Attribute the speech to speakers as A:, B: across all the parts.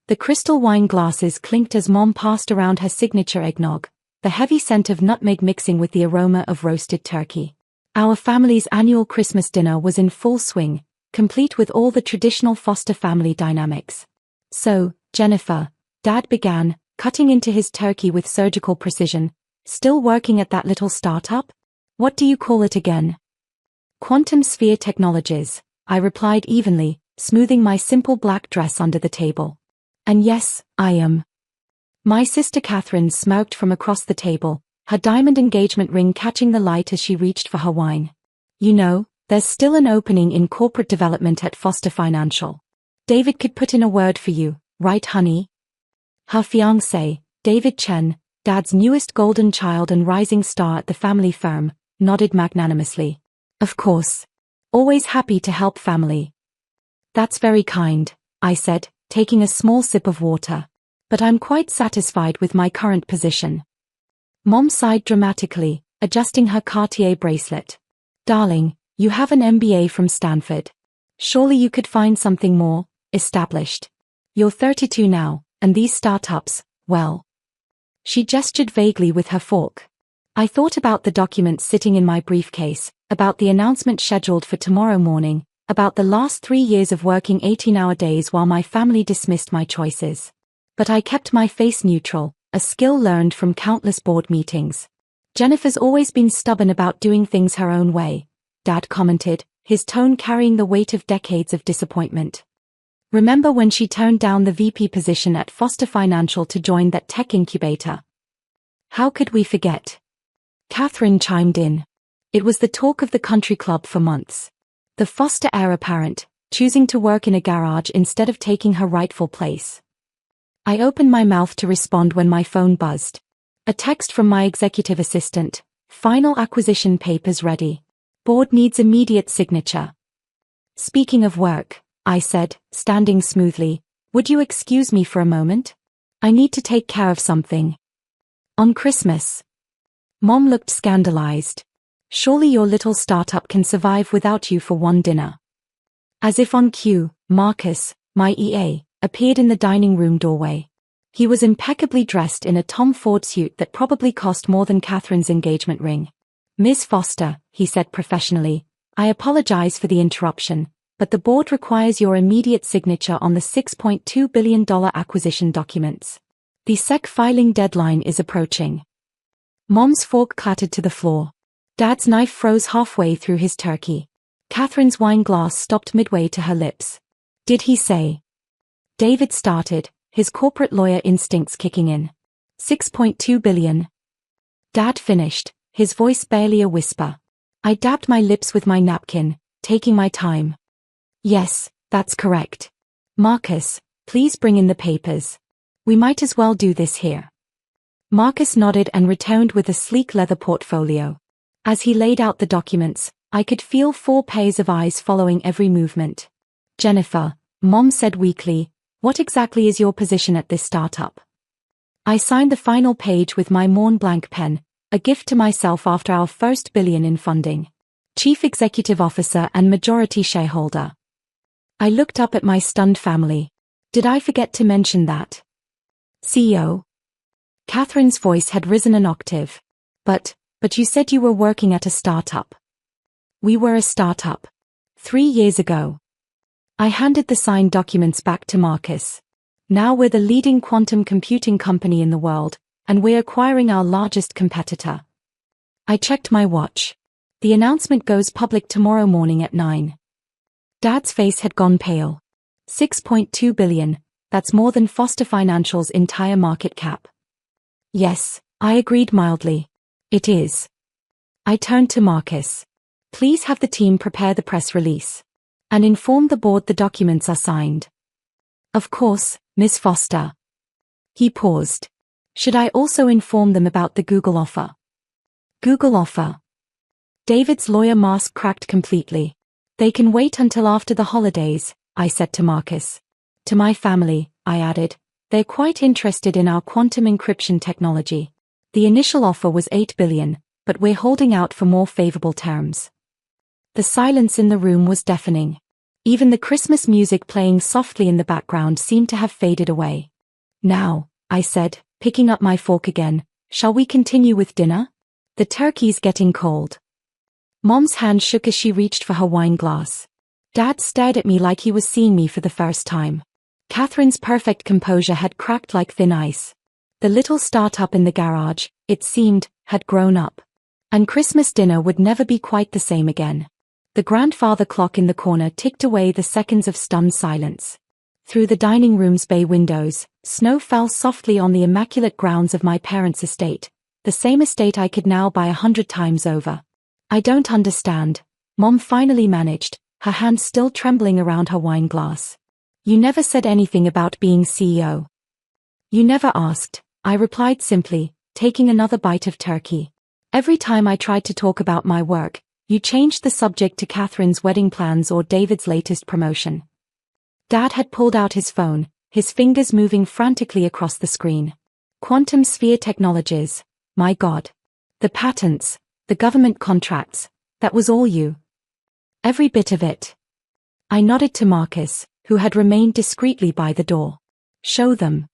A: The crystal wine glasses clinked as Mom passed around her signature eggnog, the heavy scent of nutmeg mixing with the aroma of roasted turkey. Our family's annual Christmas dinner was in full swing, complete with all the traditional Foster family dynamics. "So, Jennifer," Dad began, cutting into his turkey with surgical precision, "still working at that little startup? What do you call it again?" "Quantum Sphere Technologies," I replied evenly, smoothing my simple black dress under the table. "And yes, I am." My sister Catherine smirked from across the table, her diamond engagement ring catching the light as she reached for her wine. "You know, there's still an opening in corporate development at Foster Financial. David could put in a word for you, right honey?" Her fiancé, David Chen, Dad's newest golden child and rising star at the family firm, nodded magnanimously. "Of course. Always happy to help family." "That's very kind," I said, taking a small sip of water. "But I'm quite satisfied with my current position." Mom sighed dramatically, adjusting her Cartier bracelet. "Darling, you have an MBA from Stanford. Surely you could find something more established. You're 32 now, and these startups, well." She gestured vaguely with her fork. I thought about the documents sitting in my briefcase, about the announcement scheduled for tomorrow morning, about the last 3 years of working 18-hour days while my family dismissed my choices. But I kept my face neutral, a skill learned from countless board meetings. "Jennifer's always been stubborn about doing things her own way," Dad commented, his tone carrying the weight of decades of disappointment. "Remember when she turned down the VP position at Foster Financial to join that tech incubator?" "How could we forget?" Catherine chimed in. It was the talk of the country club for months. The Foster heir apparent, choosing to work in a garage instead of taking her rightful place. I opened my mouth to respond when my phone buzzed. A text from my executive assistant. "Final acquisition papers ready. Board needs immediate signature." "Speaking of work," I said, standing smoothly, "would you excuse me for a moment? I need to take care of something." "On Christmas?" Mom looked scandalized. "Surely your little startup can survive without you for one dinner." As if on cue, Marcus, my EA, appeared in the dining room doorway. He was impeccably dressed in a Tom Ford suit that probably cost more than Catherine's engagement ring. "Ms. Foster," he said professionally, "I apologize for the interruption, but the board requires your immediate signature on the $6.2 billion acquisition documents. The SEC filing deadline is approaching." Mom's fork clattered to the floor. Dad's knife froze halfway through his turkey. Catherine's wine glass stopped midway to her lips. "Did he say?" David started, his corporate lawyer instincts kicking in. $6.2 billion. Dad finished, his voice barely a whisper. I dabbed my lips with my napkin, taking my time. "Yes, that's correct. Marcus, please bring in the papers. We might as well do this here." Marcus nodded and returned with a sleek leather portfolio. As he laid out the documents, I could feel 4 pairs of eyes following every movement. "Jennifer," Mom said weakly, "what exactly is your position at this startup?" I signed the final page with my Mont Blanc pen, a gift to myself after our first $1 billion in funding. Chief Executive Officer and majority shareholder. I looked up at my stunned family. Did I forget to mention that? CEO? Catherine's voice had risen an octave. But you said you were working at a startup. We were a startup. 3 years ago. I handed the signed documents back to Marcus. Now we're the leading quantum computing company in the world, and we're acquiring our largest competitor. I checked my watch. The announcement goes public tomorrow morning at 9. Dad's face had gone pale. $6.2 billion, that's more than Foster Financial's entire market cap. Yes, I agreed mildly. It is. I turned to Marcus. Please have the team prepare the press release. And inform the board the documents are signed. Of course, Miss Foster. He paused. Should I also inform them about the Google offer? Google offer. David's lawyer mask cracked completely. They can wait until after the holidays, I said to Marcus. To my family, I added, they're quite interested in our quantum encryption technology. The initial offer was $8 billion, but we're holding out for more favorable terms. The silence in the room was deafening. Even the Christmas music playing softly in the background seemed to have faded away. "Now," I said, picking up my fork again, "shall we continue with dinner? The turkey's getting cold." Mom's hand shook as she reached for her wine glass. Dad stared at me like he was seeing me for the first time. Catherine's perfect composure had cracked like thin ice. The little startup in the garage, it seemed, had grown up. And Christmas dinner would never be quite the same again. The grandfather clock in the corner ticked away the seconds of stunned silence. Through the dining room's bay windows, snow fell softly on the immaculate grounds of my parents' estate, the same estate I could now buy 100 times over. "I don't understand," Mom finally managed, her hand still trembling around her wine glass. "You never said anything about being CEO." "You never asked," I replied simply, taking another bite of turkey. "Every time I tried to talk about my work, you changed the subject to Catherine's wedding plans or David's latest promotion." Dad had pulled out his phone, his fingers moving frantically across the screen. "Quantum sphere technologies, my God. The patents, the government contracts, that was all you." "Every bit of it." I nodded to Marcus, who had remained discreetly by the door. "Show them."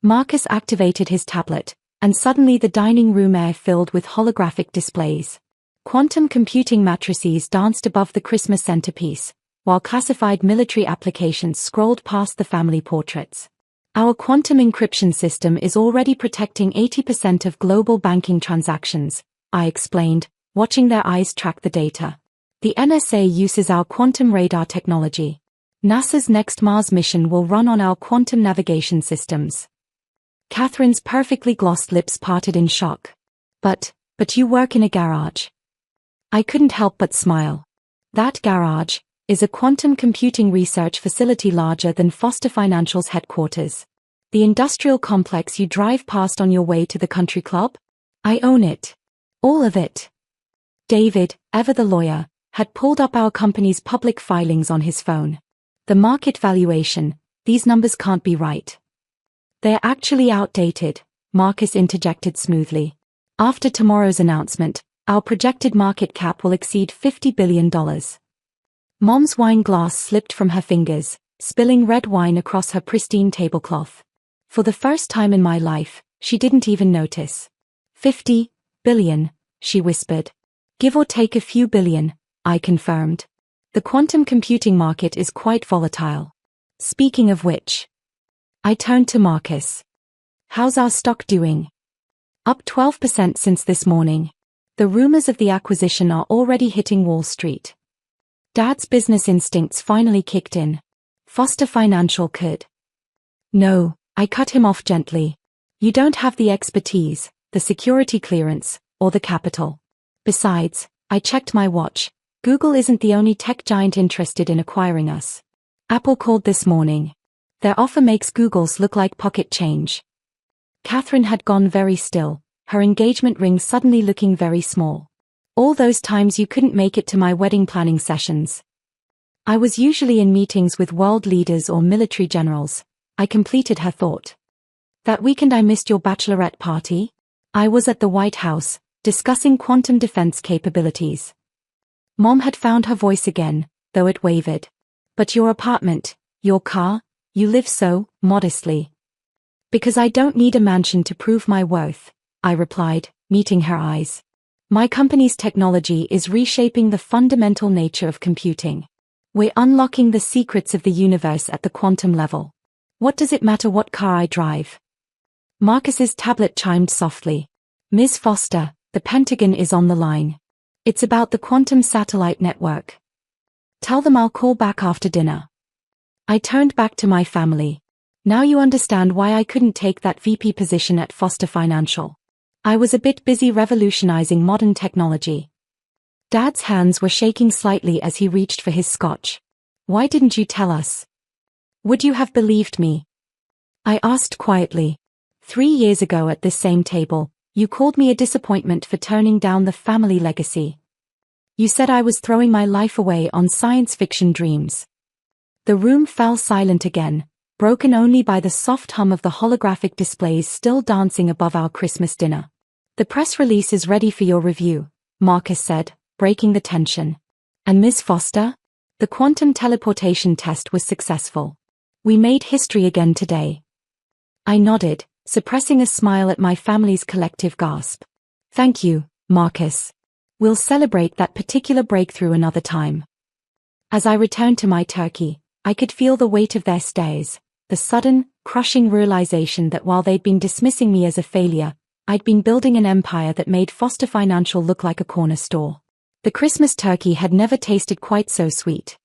A: Marcus activated his tablet, and suddenly the dining room air filled with holographic displays. Quantum computing matrices danced above the Christmas centerpiece, while classified military applications scrolled past the family portraits. "Our quantum encryption system is already protecting 80% of global banking transactions," I explained, watching their eyes track the data. "The NSA uses our quantum radar technology. NASA's next Mars mission will run on our quantum navigation systems." Catherine's perfectly glossed lips parted in shock. But you work in a garage." I couldn't help but smile. "That garage is a quantum computing research facility larger than Foster Financial's headquarters. The industrial complex you drive past on your way to the country club? I own it. All of it." David, ever the lawyer, had pulled up our company's public filings on his phone. "The market valuation, these numbers can't be right." "They're actually outdated," Marcus interjected smoothly. "After tomorrow's announcement, our projected market cap will exceed $50 billion. Mom's wine glass slipped from her fingers, spilling red wine across her pristine tablecloth. For the first time in my life, she didn't even notice. $50 billion, she whispered. "Give or take a few billion," I confirmed. "The quantum computing market is quite volatile. Speaking of which." I turned to Marcus. "How's our stock doing?" "Up 12% since this morning. The rumors of the acquisition are already hitting Wall Street." Dad's business instincts finally kicked in. "Foster Financial could." "No," I cut him off gently. "You don't have the expertise, the security clearance, or the capital. Besides, I checked my watch. Google isn't the only tech giant interested in acquiring us. Apple called this morning. Their offer makes Google's look like pocket change." Catherine had gone very still, her engagement ring suddenly looking very small. "All those times you couldn't make it to my wedding planning sessions." "I was usually in meetings with world leaders or military generals," I completed her thought. "That weekend I missed your bachelorette party? I was at the White House, discussing quantum defense capabilities." Mom had found her voice again, though it wavered. "But your apartment, your car, you live so modestly." "Because I don't need a mansion to prove my worth," I replied, meeting her eyes. "My company's technology is reshaping the fundamental nature of computing. We're unlocking the secrets of the universe at the quantum level. What does it matter what car I drive?" Marcus's tablet chimed softly. "Ms. Foster, the Pentagon is on the line. It's about the quantum satellite network. Tell them I'll call back after dinner." I turned back to my family. "Now you understand why I couldn't take that VP position at Foster Financial. I was a bit busy revolutionizing modern technology." Dad's hands were shaking slightly as he reached for his scotch. "Why didn't you tell us? Would you have believed me?" I asked quietly. 3 years ago at this same table, you called me a disappointment for turning down the family legacy. You said I was throwing my life away on science fiction dreams." The room fell silent again, broken only by the soft hum of the holographic displays still dancing above our Christmas dinner. "The press release is ready for your review," Marcus said, breaking the tension. "And Ms. Foster? The quantum teleportation test was successful. We made history again today. I nodded, suppressing a smile at my family's collective gasp. Thank you, Marcus. We'll celebrate that particular breakthrough another time. As I returned to my turkey, I could feel the weight of their stares, the sudden, crushing realization that while they'd been dismissing me as a failure, I'd been building an empire that made Foster Financial look like a corner store. The Christmas turkey had never tasted quite so sweet.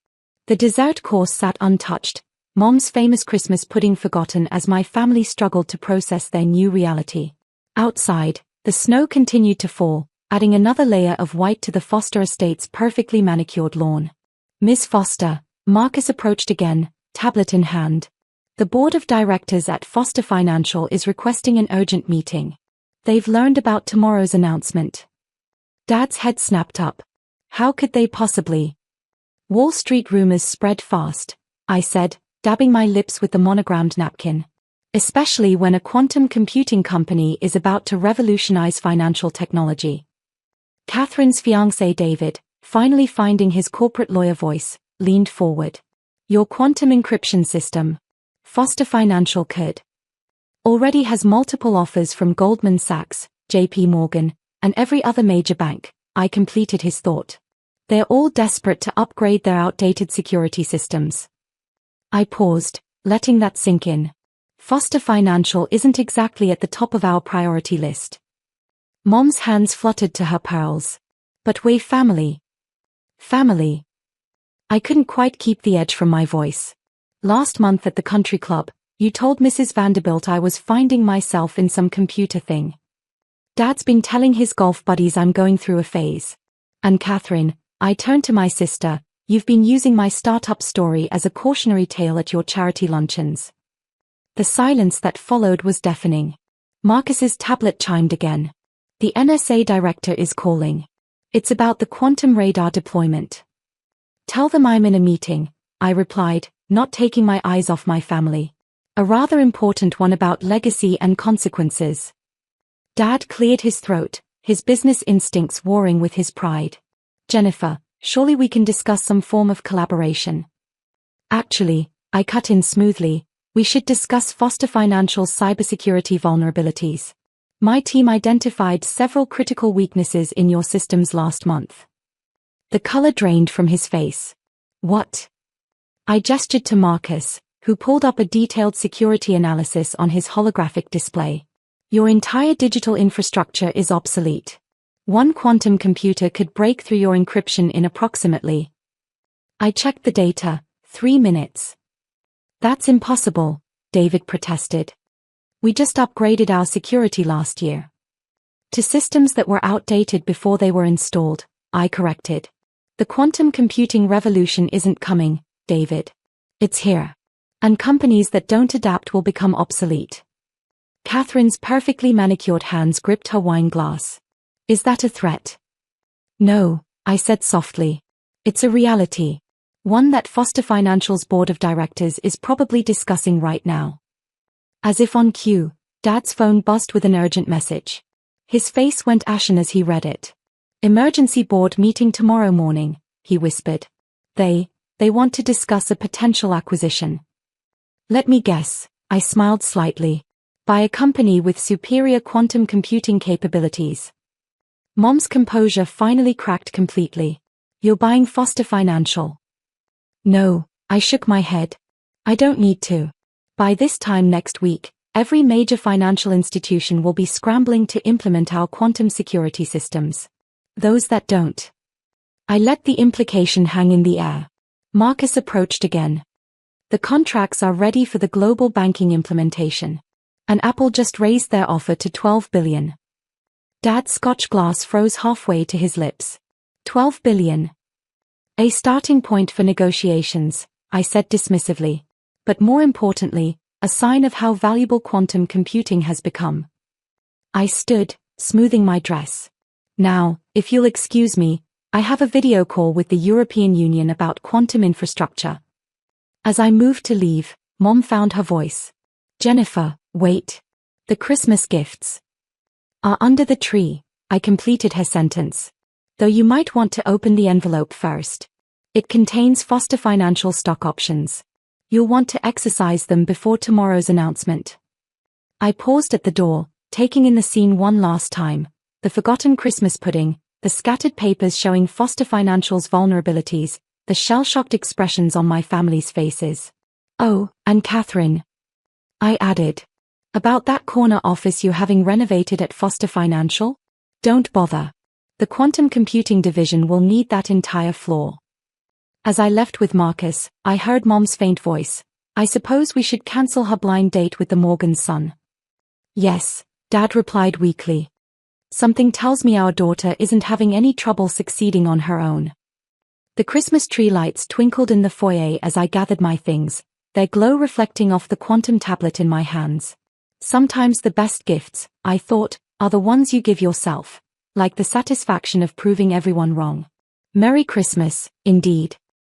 A: The dessert course sat untouched, Mom's famous Christmas pudding forgotten as my family struggled to process their new reality. Outside, the snow continued to fall, adding another layer of white to the Foster estate's perfectly manicured lawn. Miss Foster, Marcus approached again, tablet in hand. The board of directors at Foster Financial is requesting an urgent meeting. They've learned about tomorrow's announcement. Dad's head snapped up. How could they possibly? Wall Street rumors spread fast, I said, dabbing my lips with the monogrammed napkin. Especially when a quantum computing company is about to revolutionize financial technology. Catherine's fiancé David, finally finding his corporate lawyer voice, leaned forward. Your quantum encryption system, Foster Financial could. Already has multiple offers from Goldman Sachs, JP Morgan, and every other major bank, I completed his thought. They're all desperate to upgrade their outdated security systems. I paused, letting that sink in. Foster Financial isn't exactly at the top of our priority list. Mom's hands fluttered to her pearls. But we're family. Family. I couldn't quite keep the edge from my voice. Last month at the country club, you told Mrs. Vanderbilt I was finding myself in some computer thing. Dad's been telling his golf buddies I'm going through a phase. And Catherine, I turned to my sister, you've been using my startup story as a cautionary tale at your charity luncheons. The silence that followed was deafening. Marcus's tablet chimed again. The NSA director is calling. It's about the quantum radar deployment. Tell them I'm in a meeting, I replied, not taking my eyes off my family. A rather important one about legacy and consequences. Dad cleared his throat, his business instincts warring with his pride. Jennifer, surely we can discuss some form of collaboration. Actually, I cut in smoothly, we should discuss Foster Financial's cybersecurity vulnerabilities. My team identified several critical weaknesses in your systems last month. The color drained from his face. What? I gestured to Marcus, who pulled up a detailed security analysis on his holographic display. Your entire digital infrastructure is obsolete. One quantum computer could break through your encryption in approximately. I checked the data, 3 minutes. That's impossible, David protested. We just upgraded our security last year. To systems that were outdated before they were installed, I corrected. The quantum computing revolution isn't coming, David. It's here. And companies that don't adapt will become obsolete. Catherine's perfectly manicured hands gripped her wine glass. Is that a threat? No, I said softly. It's a reality. One that Foster Financial's board of directors is probably discussing right now. As if on cue, Dad's phone buzzed with an urgent message. His face went ashen as he read it. Emergency board meeting tomorrow morning, he whispered. They want to discuss a potential acquisition. Let me guess, I smiled slightly. By a company with superior quantum computing capabilities. Mom's composure finally cracked completely. You're buying Foster Financial. No, I shook my head. I don't need to. By this time next week, every major financial institution will be scrambling to implement our quantum security systems. Those that don't. I let the implication hang in the air. Marcus approached again. The contracts are ready for the global banking implementation. And Apple just raised their offer to $12 billion. Dad's Scotch glass froze halfway to his lips. $12 billion. A starting point for negotiations, I said dismissively. But more importantly, a sign of how valuable quantum computing has become. I stood, smoothing my dress. Now, if you'll excuse me, I have a video call with the European Union about quantum infrastructure. As I moved to leave, Mom found her voice. Jennifer, wait. The Christmas gifts are under the tree, I completed her sentence. Though you might want to open the envelope first. It contains Foster Financial stock options. You'll want to exercise them before tomorrow's announcement. I paused at the door, taking in the scene one last time. The forgotten Christmas pudding, the scattered papers showing Foster Financial's vulnerabilities, the shell-shocked expressions on my family's faces. Oh, and Catherine, I added. About that corner office you're having renovated at Foster Financial? Don't bother. The quantum computing division will need that entire floor. As I left with Marcus, I heard Mom's faint voice. I suppose we should cancel her blind date with the Morgan's son. Yes, Dad replied weakly. Something tells me our daughter isn't having any trouble succeeding on her own. The Christmas tree lights twinkled in the foyer as I gathered my things, their glow reflecting off the quantum tablet in my hands. Sometimes the best gifts, I thought, are the ones you give yourself, like the satisfaction of proving everyone wrong. Merry Christmas, indeed.